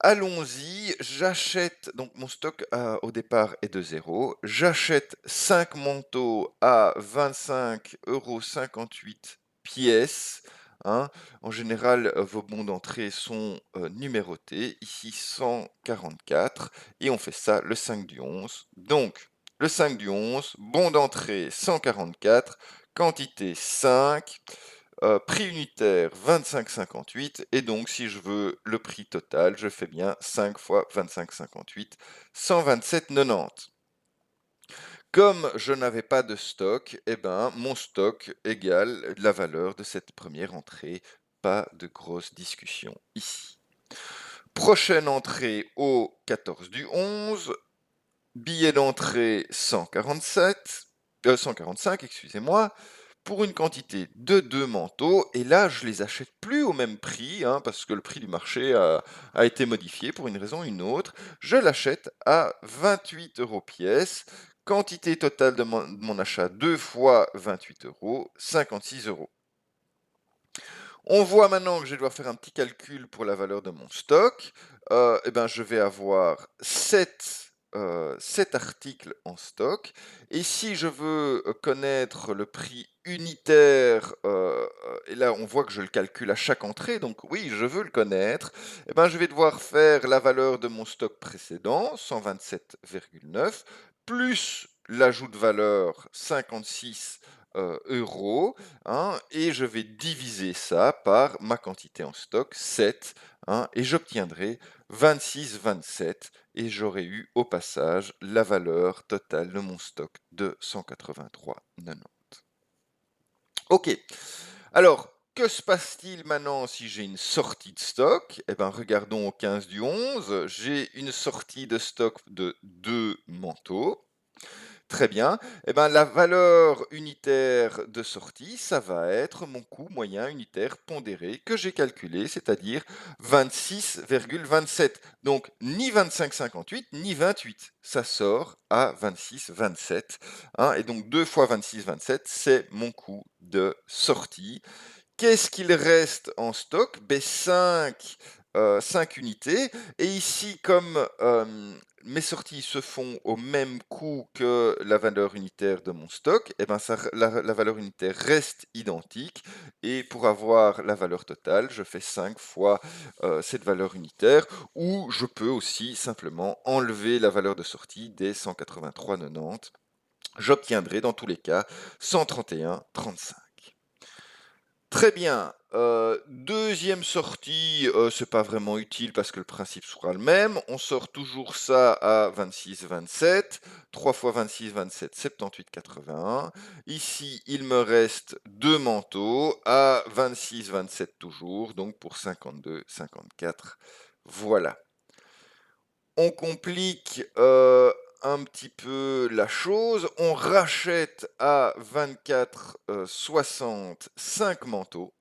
Allons-y, j'achète, donc mon stock au départ est de 0. J'achète 5 manteaux à 25,58 € pièce, hein. En général, vos bons d'entrée sont numérotés. Ici 144 et on fait ça le 5 du 11. Donc le 5 du 11, bon d'entrée 144, quantité 5, prix unitaire 25,58 et donc si je veux le prix total, je fais bien 5 fois 25,58, 127,90. Comme je n'avais pas de stock, eh ben, mon stock égale la valeur de cette première entrée. Pas de grosse discussion ici. Prochaine entrée au 14 du 11, billet d'entrée 147, 145, excusez-moi, pour une quantité de 2 manteaux. Et là, je les achète plus au même prix, hein, parce que le prix du marché a été modifié pour une raison ou une autre. Je l'achète à 28 euros pièce. Quantité totale de mon achat 2 fois 28 euros, 56 euros. On voit maintenant que je vais devoir faire un petit calcul pour la valeur de mon stock. Eh ben, je vais avoir 7 articles en stock. Et si je veux connaître le prix unitaire, et là on voit que je le calcule à chaque entrée, donc oui, je veux le connaître, eh ben, je vais devoir faire la valeur de mon stock précédent, 127,9, plus l'ajout de valeur 56 euros, hein, et je vais diviser ça par ma quantité en stock, 7, hein, et j'obtiendrai 26,27 et j'aurai eu au passage la valeur totale de mon stock de 183,90. Ok, alors que se passe-t-il maintenant si j'ai une sortie de stock? Eh bien, regardons au 15 du 11, j'ai une sortie de stock de 2 manteaux. Très bien. Eh ben, la valeur unitaire de sortie, ça va être mon coût moyen unitaire pondéré que j'ai calculé, c'est-à-dire 26,27. Donc, ni 25,58, ni 28. Ça sort à 26,27, hein, et donc 2 fois 26,27, c'est mon coût de sortie. Qu'est-ce qu'il reste en stock? Ben 5 unités. Et ici, comme mes sorties se font au même coût que la valeur unitaire de mon stock, eh ben la valeur unitaire reste identique. Et pour avoir la valeur totale, je fais 5 fois cette valeur unitaire. Ou je peux aussi simplement enlever la valeur de sortie des 183,90. J'obtiendrai dans tous les cas 131,35. Très bien. Deuxième sortie, c'est pas vraiment utile parce que le principe sera le même. On sort toujours ça à 26,27. 3 fois 26,27, 78,81. Ici, il me reste deux manteaux à 26,27 toujours, donc pour 52,54. Voilà. On complique un petit peu la chose. On rachète à 24,60 5 manteaux.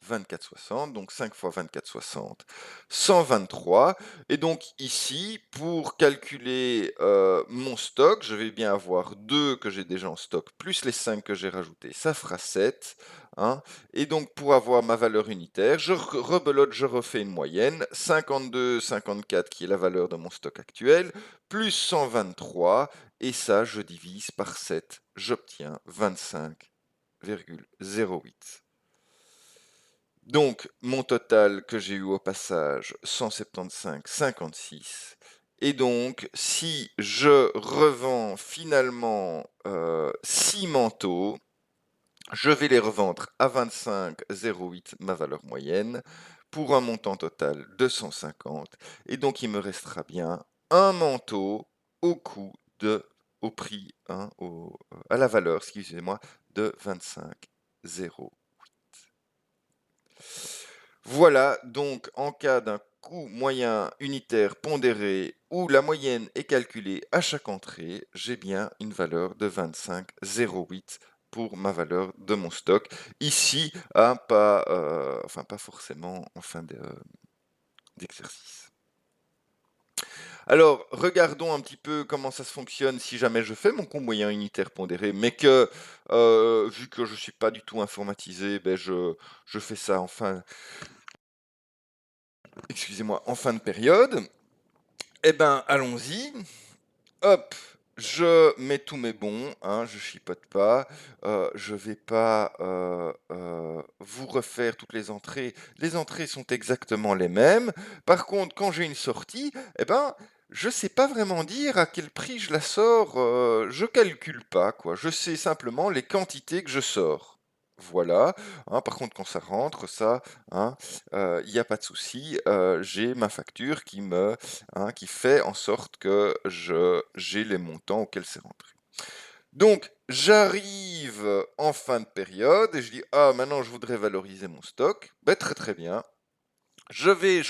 24,60, donc 5 fois 24,60, 123. Et donc ici, pour calculer mon stock, je vais bien avoir 2 que j'ai déjà en stock, plus les 5 que j'ai rajoutés, ça fera 7. Hein. Et donc pour avoir ma valeur unitaire, je rebelote, je refais une moyenne, 52,54 qui est la valeur de mon stock actuel, plus 123, et ça je divise par 7, j'obtiens 25,08. Donc, mon total que j'ai eu au passage, 175,56. Et donc, si je revends finalement 6 manteaux, je vais les revendre à 25,08, ma valeur moyenne, pour un montant total de 150. Et donc, il me restera bien un manteau au coût de, au prix, hein, à la valeur, excusez-moi, de 25,08. Voilà, donc en cas d'un coût moyen unitaire pondéré où la moyenne est calculée à chaque entrée, j'ai bien une valeur de 25,08 pour ma valeur de mon stock. Ici, hein, pas forcément en fin d'exercice. Alors, regardons un petit peu comment ça se fonctionne si jamais je fais mon coût moyen unitaire pondéré, mais que, vu que je ne suis pas du tout informatisé, ben je fais ça en fin, excusez-moi, en fin de période. Eh ben, allons-y. Hop, je mets tous mes bons, hein, je chipote pas. Je vais pas vous refaire toutes les entrées. Les entrées sont exactement les mêmes. Par contre, quand j'ai une sortie, eh ben, Je sais pas vraiment dire à quel prix je la sors, je calcule pas quoi. Je sais simplement les quantités que je sors. Voilà, hein, par contre quand ça rentre, ça, hein, il y a pas de souci, j'ai ma facture qui fait en sorte que je j'ai les montants auxquels c'est rentré. Donc j'arrive en fin de période et je dis: «Ah maintenant je voudrais valoriser mon stock». Beh, très, très bien. Je vais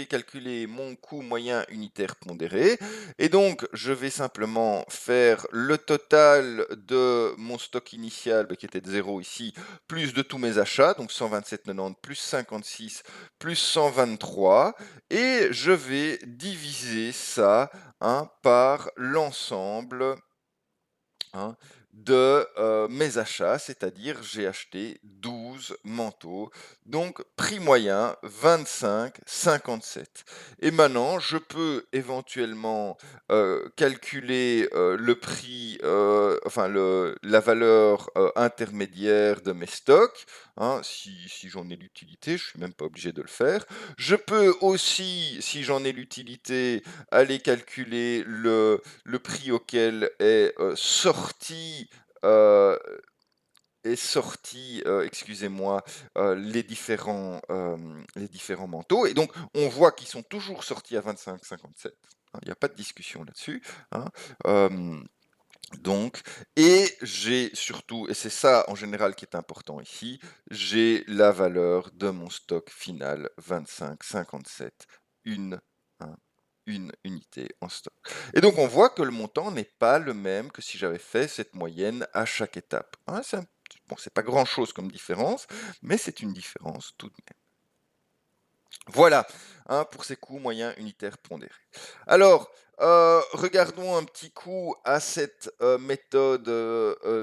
calculer mon coût moyen unitaire pondéré et donc je vais simplement faire le total de mon stock initial qui était de 0 ici, plus de tous mes achats, donc 127,90 plus 56 plus 123 et je vais diviser ça, hein, par l'ensemble, hein, de mes achats, c'est-à-dire j'ai acheté 12 manteaux, donc prix moyen 25,57. Et maintenant, je peux éventuellement calculer le prix, enfin la valeur intermédiaire de mes stocks, hein, si j'en ai l'utilité, je suis même pas obligé de le faire. Je peux aussi, si j'en ai l'utilité, aller calculer le prix auquel euh, excusez-moi, les différents manteaux. Et donc, on voit qu'ils sont toujours sortis à 25,57. Hein, il n'y a pas de discussion là-dessus. Hein. Euh, donc, et j'ai surtout, et c'est ça en général qui est important ici, j'ai la valeur de mon stock final 25,57, une, hein, une unité en stock. Et donc on voit que le montant n'est pas le même que si j'avais fait cette moyenne à chaque étape. Hein, bon, c'est pas grand-chose comme différence, mais c'est une différence tout de même. Voilà, hein, pour ces coûts moyens unitaires pondérés. Alors, regardons un petit coup à cette méthode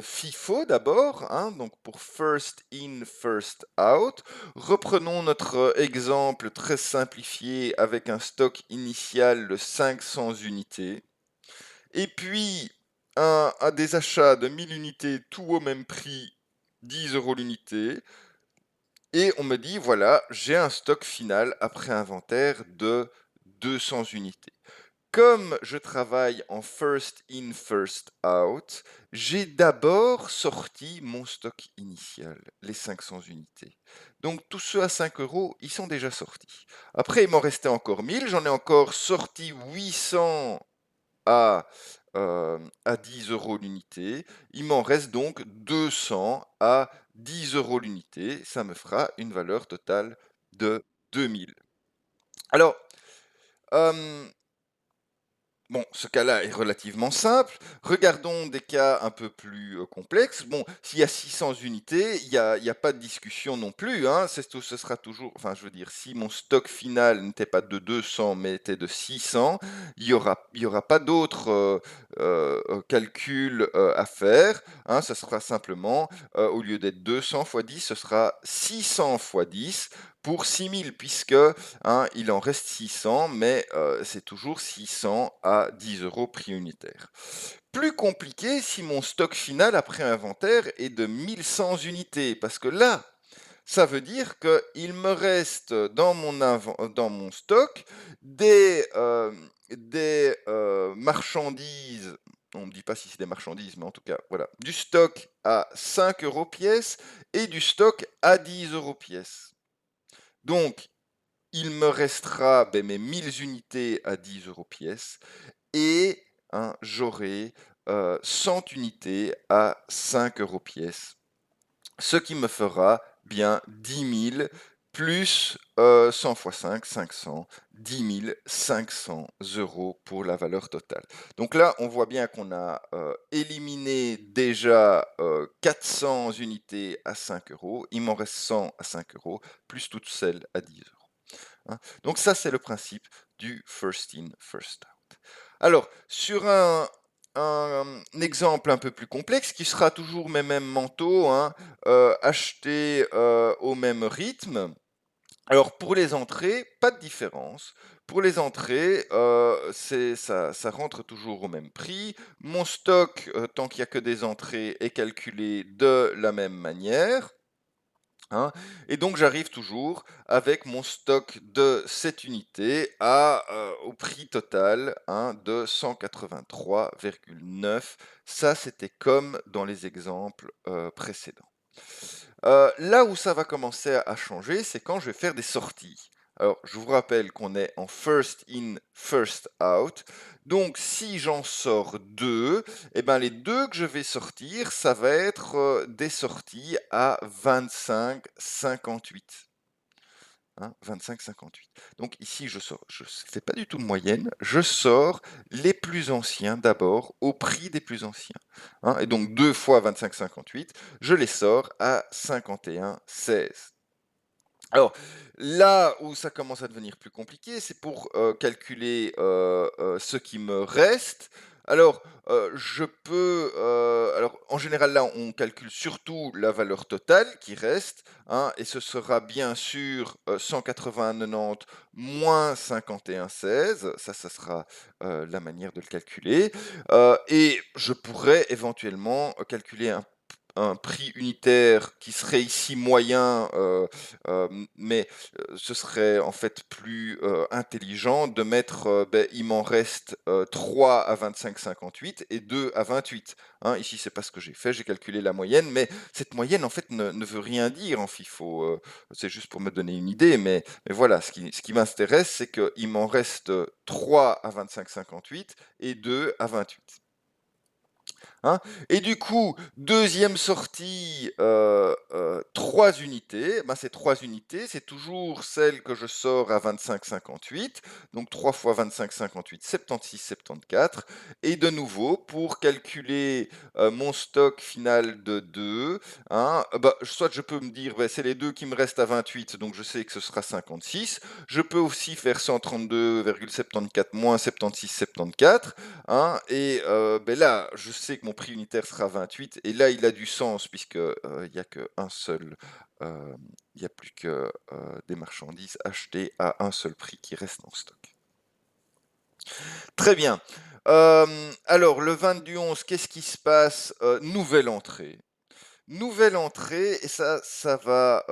FIFO d'abord, hein, donc pour first in, first out. Reprenons notre exemple très simplifié avec un stock initial de 500 unités. Et puis, à des achats de 1000 unités, tout au même prix, 10 euros l'unité. Et on me dit, voilà, j'ai un stock final après inventaire de 200 unités. Comme je travaille en first in, first out, j'ai d'abord sorti mon stock initial, les 500 unités. Donc tous ceux à 5 euros, ils sont déjà sortis. Après, il m'en restait encore 1000, j'en ai encore sorti 800 à, à 10 euros l'unité. Il m'en reste donc 200 à 10 euros l'unité. Ça me fera une valeur totale de 2000. Alors, euh, bon, ce cas-là est relativement simple. Regardons des cas un peu plus complexes. Bon, s'il y a 600 unités, il y a pas de discussion non plus, hein. Ce sera toujours, enfin, je veux dire, si mon stock final n'était pas de 200 mais était de 600, il y aura pas d'autres calculs à faire, hein. Ça sera simplement, au lieu d'être 200 fois 10, ce sera 600 fois 10 pour 6000, puisque, hein, il en reste 600, mais c'est toujours 600 à 10 euros prix unitaire. Plus compliqué si mon stock final après inventaire est de 1100 unités, parce que là, ça veut dire qu'il me reste dans mon stock des marchandises. On ne me dit pas si c'est des marchandises, mais en tout cas, voilà. Du stock à 5 euros pièce et du stock à 10 euros pièce. Donc, il me restera mes 1000 unités à 10 euros pièce et, hein, j'aurai 100 unités à 5 euros pièce, ce qui me fera bien 10 000 plus 100 fois 5, 500, 10 500 euros pour la valeur totale. Donc là, on voit bien qu'on a éliminé déjà 400 unités à 5 euros. Il m'en reste 100 à 5 euros, plus toutes celles à 10 euros. Hein. Donc ça, c'est le principe du first in, first out. Alors, sur un exemple un peu plus complexe, qui sera toujours mes mêmes manteaux, hein, achetés au même rythme. Alors, pour les entrées, pas de différence. Pour les entrées, ça rentre toujours au même prix. Mon stock, tant qu'il n'y a que des entrées, est calculé de la même manière. hein. Et donc j'arrive toujours avec mon stock de cette unité au prix total, hein, de 183,9. Ça, c'était comme dans les exemples précédents. Là où ça va commencer à changer, c'est quand je vais faire des sorties. Alors, je vous rappelle qu'on est en first in, first out. Donc, si j'en sors deux, eh ben, les deux que je vais sortir, ça va être des sorties à 25,58. Hein, 25,58. Donc ici, je ne fais pas du tout de moyenne, je sors les plus anciens d'abord au prix des plus anciens. Hein, et donc 2 fois 25,58, je les sors à 51,16. Alors, là où ça commence à devenir plus compliqué, c'est pour calculer ce qui me reste. Alors, alors, en général, là, on calcule surtout la valeur totale qui reste, hein, et ce sera bien sûr 180,90 moins 51,16. Ça sera la manière de le calculer. Et je pourrais éventuellement calculer un prix unitaire qui serait ici moyen, mais ce serait en fait plus intelligent de mettre, il m'en reste 3 à 25,58 et 2 à 28. Hein, ici, c'est pas ce que j'ai fait, j'ai calculé la moyenne, mais cette moyenne en fait ne veut rien dire en FIFO. C'est juste pour me donner une idée, mais voilà, ce qui m'intéresse, c'est qu'il m'en reste 3 à 25,58 et 2 à 28. Hein. Et du coup, deuxième sortie, 3 unités. Ben, ces 3 unités, c'est toujours celle que je sors à 25,58. Donc 3 fois 25,58, 76,74. Et de nouveau, pour calculer mon stock final de 2, hein, soit je peux me dire, c'est les deux qui me restent à 28, donc je sais que ce sera 56. Je peux aussi faire 132,74 moins 76,74. Hein, et là, je sais que mon prix unitaire sera 28, et là, il a du sens, puisque il n'y a qu'un seul, il n'y a plus que des marchandises achetées à un seul prix qui reste en stock. Très bien. Alors, le 20 du 11, qu'est-ce qui se passe? Nouvelle entrée. Nouvelle entrée, et ça va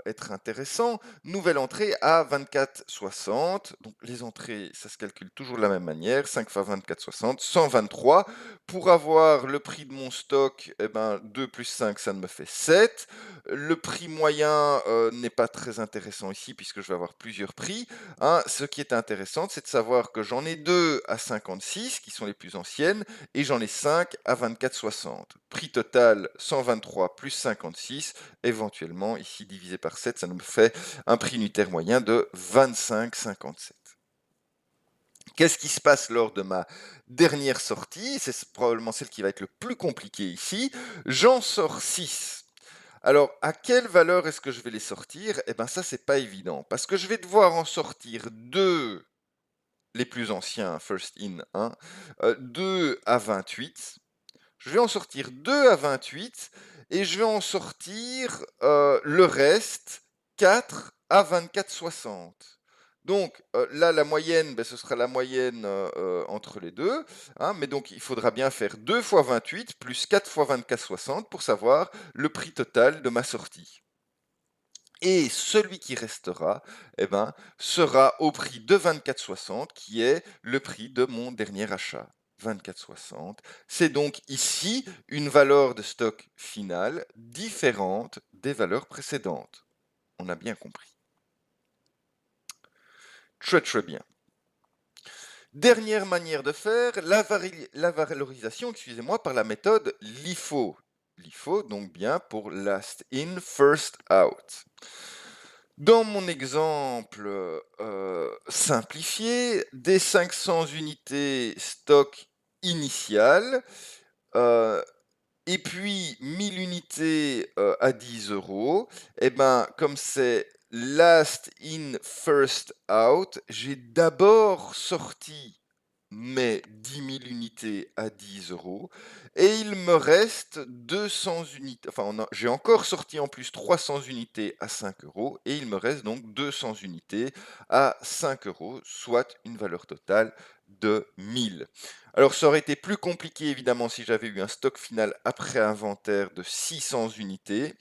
être intéressant. Nouvelle entrée à 24,60. Donc les entrées, ça se calcule toujours de la même manière. 5 fois 24,60, 123. Pour avoir le prix de mon stock, eh ben, 2 plus 5, ça me fait 7. Le prix moyen n'est pas très intéressant ici, puisque je vais avoir plusieurs prix. Hein. Ce qui est intéressant, c'est de savoir que j'en ai 2 à 56, qui sont les plus anciennes, et j'en ai 5 à 24,60. Prix total 123 plus 56, éventuellement ici divisé par 7, ça nous fait un prix unitaire moyen de 25,57. Qu'est-ce qui se passe lors de ma dernière sortie? C'est probablement celle qui va être le plus compliquée ici. J'en sors 6. Alors, à quelle valeur est-ce que je vais les sortir? Eh bien, ça, c'est pas évident, parce que je vais devoir en sortir 2, les plus anciens, first in, hein, 2 à 28. Je vais en sortir 2 à 28 et je vais en sortir le reste 4 à 24,60. Donc là, la moyenne, ce sera la moyenne entre les deux. Hein, mais donc, il faudra bien faire 2 fois 28 plus 4 fois 24,60 pour savoir le prix total de ma sortie. Et celui qui restera, eh ben, sera au prix de 24,60, qui est le prix de mon dernier achat. 24,60. C'est donc ici une valeur de stock finale différente des valeurs précédentes. On a bien compris. Très très bien. Dernière manière de faire, la valorisation, excusez-moi, par la méthode LIFO. LIFO, donc bien pour last in, first out. Dans mon exemple simplifié, des 500 unités stock initial, et puis 1000 unités à 10 euros, et ben comme c'est last in, first out, j'ai d'abord sorti mes 10 000 unités à 10 euros et il me reste 200 unités. Enfin, j'ai encore sorti en plus 300 unités à 5 euros et il me reste donc 200 unités à 5 euros, soit une valeur totale de 1000. Alors ça aurait été plus compliqué évidemment si j'avais eu un stock final après inventaire de 600 unités.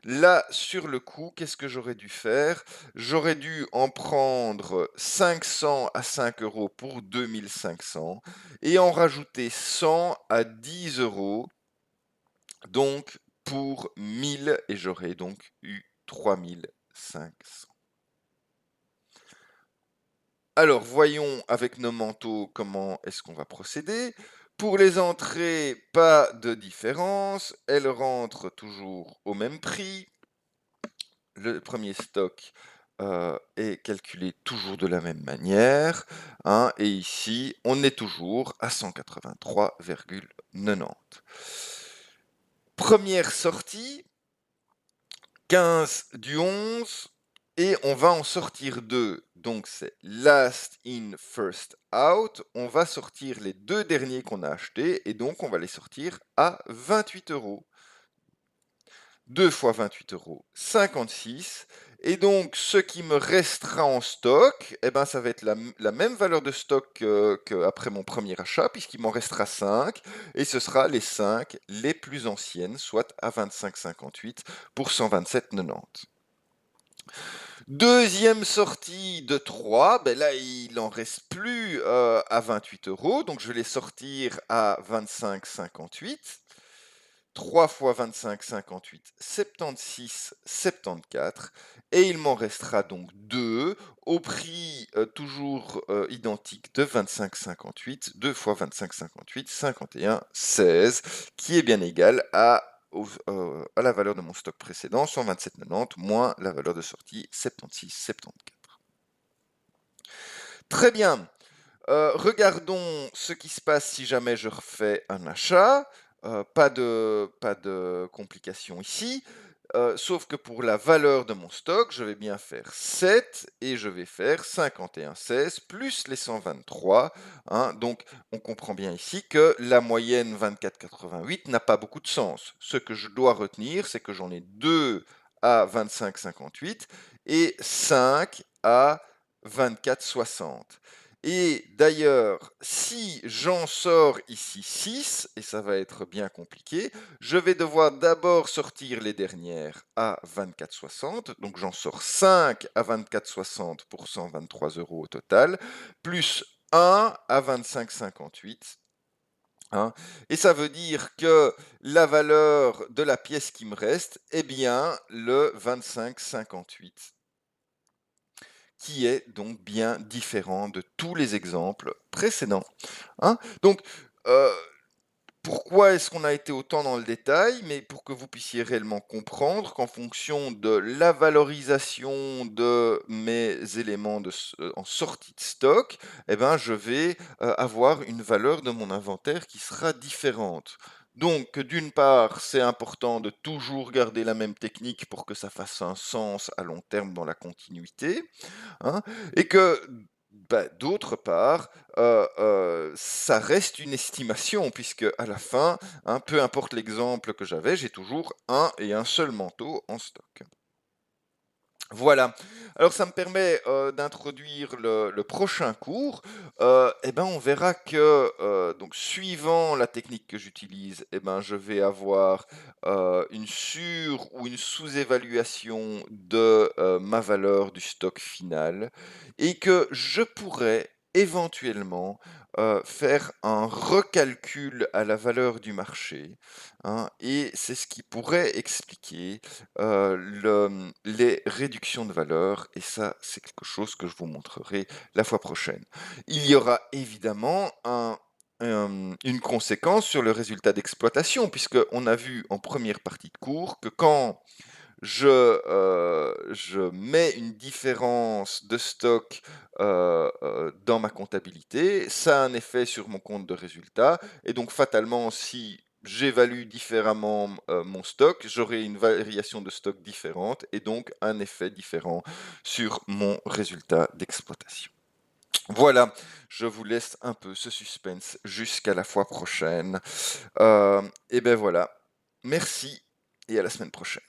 Là, sur le coup, qu'est-ce que j'aurais dû faire? J'aurais dû en prendre 500 à 5 euros pour 2500 et en rajouter 100 à 10 euros donc pour 1000 et j'aurais donc eu 3500. Alors, voyons avec nos manteaux comment est-ce qu'on va procéder. Pour les entrées, pas de différence. Elles rentrent toujours au même prix. Le premier stock est calculé toujours de la même manière, hein, et ici, on est toujours à 183,90. Première sortie, 15 du 11, et on va en sortir deux. Donc c'est last in, first out. On va sortir les deux derniers qu'on a achetés, et donc on va les sortir à 28 euros. 2 fois 28 euros, 56. Et donc, ce qui me restera en stock, eh ben, ça va être la même valeur de stock qu'après mon premier achat, puisqu'il m'en restera 5. Et ce sera les 5 les plus anciennes, soit à 25,58 pour 127,90. Deuxième sortie de 3, ben là il n'en reste plus à 28 euros, donc je vais les sortir à 25,58. 3 fois 25, 58, 76, 74. Et il m'en restera donc 2 au prix toujours identique de 25, 58. 2 fois 25, 58, 51, 16, qui est bien égal à la valeur de mon stock précédent, 127,90, moins la valeur de sortie, 76, 74. Très bien. Regardons ce qui se passe si jamais je refais un achat. Pas de complications ici. Sauf que pour la valeur de mon stock, je vais bien faire 7 et je vais faire 51,16 plus les 123. Hein. Donc, on comprend bien ici que la moyenne 24,88 n'a pas beaucoup de sens. Ce que je dois retenir, c'est que j'en ai 2 à 25,58 et 5 à 24,60. Et d'ailleurs, si j'en sors ici 6, et ça va être bien compliqué, je vais devoir d'abord sortir les dernières à 24,60. Donc j'en sors 5 à 24,60 pour 123 euros au total, plus 1 à 25,58. Hein. Et ça veut dire que la valeur de la pièce qui me reste est bien le 25,58, qui est donc bien différent de tous les exemples précédents. Hein. Donc, pourquoi est-ce qu'on a été autant dans le détail? Mais pour que vous puissiez réellement comprendre qu'en fonction de la valorisation de mes éléments en sortie de stock, eh ben, je vais avoir une valeur de mon inventaire qui sera différente. Donc, d'une part, c'est important de toujours garder la même technique pour que ça fasse un sens à long terme dans la continuité. Hein, et que d'autre part, ça reste une estimation, puisque à la fin, hein, peu importe l'exemple que j'avais, j'ai toujours un et un seul manteau en stock. Voilà. Alors ça me permet d'introduire le prochain cours. Eh ben, on verra que donc suivant la technique que j'utilise, eh ben, je vais avoir une sur ou une sous-évaluation de ma valeur du stock final et que je pourrais éventuellement faire un recalcul à la valeur du marché, hein, et c'est ce qui pourrait expliquer les réductions de valeur, et ça, c'est quelque chose que je vous montrerai la fois prochaine. Il y aura évidemment une conséquence sur le résultat d'exploitation, puisqu'on a vu en première partie de cours que quand je mets une différence de stock dans ma comptabilité, ça a un effet sur mon compte de résultat, et donc fatalement, si j'évalue différemment mon stock, j'aurai une variation de stock différente, et donc un effet différent sur mon résultat d'exploitation. Voilà, je vous laisse un peu ce suspense jusqu'à la fois prochaine. Et ben voilà, merci, et à la semaine prochaine.